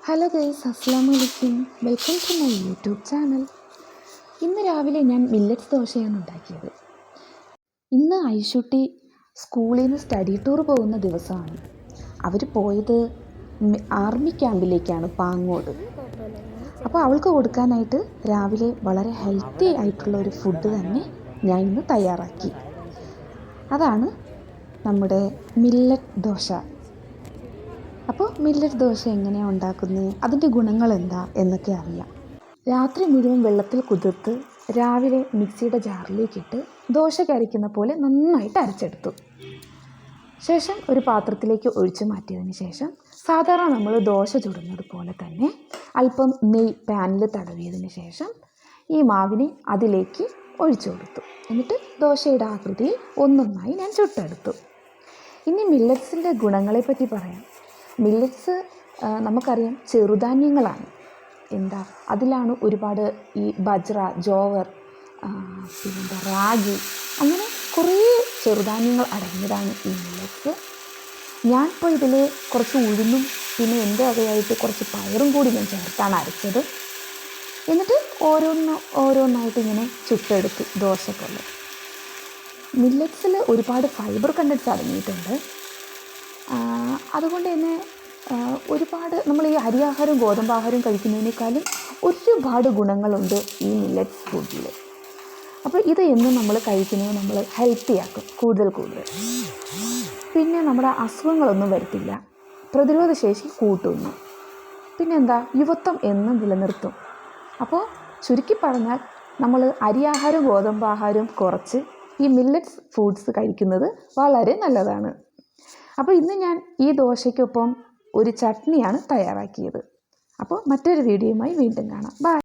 Hello guys, അസ്സലാമു അലൈക്കും. Welcome to my YouTube channel. ഇന്ന് രാവിലെ ഞാൻ മില്ലറ്റ്സ് ദോശയാണ് ഉണ്ടാക്കിയത്. ഇന്ന് ഐഷുട്ടി സ്കൂളിൽ നിന്ന് സ്റ്റഡി ടൂർ പോകുന്ന ദിവസമാണ്. അവർ പോയത് ആർമി ക്യാമ്പിലേക്കാണ്, പാങ്ങോട്. അപ്പോൾ അവൾക്ക് കൊടുക്കാനായിട്ട് രാവിലെ വളരെ ഹെൽത്തി ആയിട്ടുള്ള ഒരു ഫുഡ് തന്നെ ഞാൻ ഇന്ന് തയ്യാറാക്കി. അതാണ് നമ്മുടെ മില്ലറ്റ് ദോശ. അപ്പോൾ മില്ലറ്റ് ദോശ എങ്ങനെയാണ് ഉണ്ടാക്കുന്നത്, അതിൻ്റെ ഗുണങ്ങൾ എന്താ എന്നൊക്കെ അറിയാം. രാത്രി മുഴുവൻ വെള്ളത്തിൽ കുതിർത്ത് രാവിലെ മിക്സിയുടെ ജാറിലേക്കിട്ട് ദോശയ്ക്ക് അരയ്ക്കുന്ന പോലെ നന്നായിട്ട് അരച്ചെടുത്തു. ശേഷം ഒരു പാത്രത്തിലേക്ക് ഒഴിച്ചു മാറ്റിയതിന് ശേഷം സാധാരണ നമ്മൾ ദോശ ചുടുന്നത് പോലെ തന്നെ അല്പം നെയ്യ് പാനിൽ തടവിയതിന് ശേഷം ഈ മാവിനെ അതിലേക്ക് ഒഴിച്ചു കൊടുത്തു. എന്നിട്ട് ദോശയുടെ ആകൃതിയിൽ ഒന്നൊന്നായി ഞാൻ ചുട്ടെടുത്തു. ഇനി മില്ലറ്റ്സിൻ്റെ ഗുണങ്ങളെപ്പറ്റി പറയാം. മില്ലറ്റ്സ് നമുക്കറിയാം ചെറുധാന്യങ്ങളാണ്. അതിലാണ് ഒരുപാട് ഈ ബജ്റ, ജോവർ, പിന്നെന്താ റാഗി, അങ്ങനെ കുറേ ചെറുധാന്യങ്ങൾ അടങ്ങിയതാണ് ഈ മില്ലറ്റ്സ്. ഞാനിപ്പോൾ ഇതിൽ കുറച്ച് ഉഴുന്നും പിന്നെ എൻ്റെ വകയായിട്ട് കുറച്ച് പയറും കൂടി ഞാൻ ചേർത്താണ് അരച്ചത്. എന്നിട്ട് ഓരോന്നായിട്ട് ഇങ്ങനെ ചുട്ടെടുത്തു ദോശ പോലെ. മില്ലറ്റ്സിൽ ഒരുപാട് ഫൈബർ കണ്ടൻസ് അടങ്ങിയിട്ടുണ്ട്. അതുകൊണ്ട് തന്നെ ഒരുപാട് നമ്മൾ ഈ അരിയാഹാരവും ഗോതമ്പാഹാരവും കഴിക്കുന്നതിനേക്കാളും ഒരുപാട് ഗുണങ്ങളുണ്ട് ഈ മില്ലറ്റ്സ് ഫുഡിൽ. അപ്പോൾ ഇത് എന്നും നമ്മൾ കഴിക്കുന്നത് നമ്മൾ ഹെൽത്തിയാക്കും കൂടുതൽ. പിന്നെ നമ്മുടെ അസുഖങ്ങളൊന്നും വരുത്തില്ല, പ്രതിരോധശേഷി കൂട്ടുന്നു, പിന്നെന്താ യുവത്വം എന്നും നിലനിർത്തും. അപ്പോൾ ചുരുക്കി പറഞ്ഞാൽ നമ്മൾ അരിയാഹാരവും ഗോതമ്പാഹാരവും കുറച്ച് ഈ മില്ലറ്റ്സ് ഫുഡ്സ് കഴിക്കുന്നത് വളരെ നല്ലതാണ്. അപ്പോൾ ഇന്ന് ഞാൻ ഈ ദോശയ്ക്കൊപ്പം ഒരു ചട്നിയാണ് തയ്യാറാക്കിയത്. അപ്പോൾ മറ്റൊരു വീഡിയോയുമായി വീണ്ടും കാണാം. ബൈ.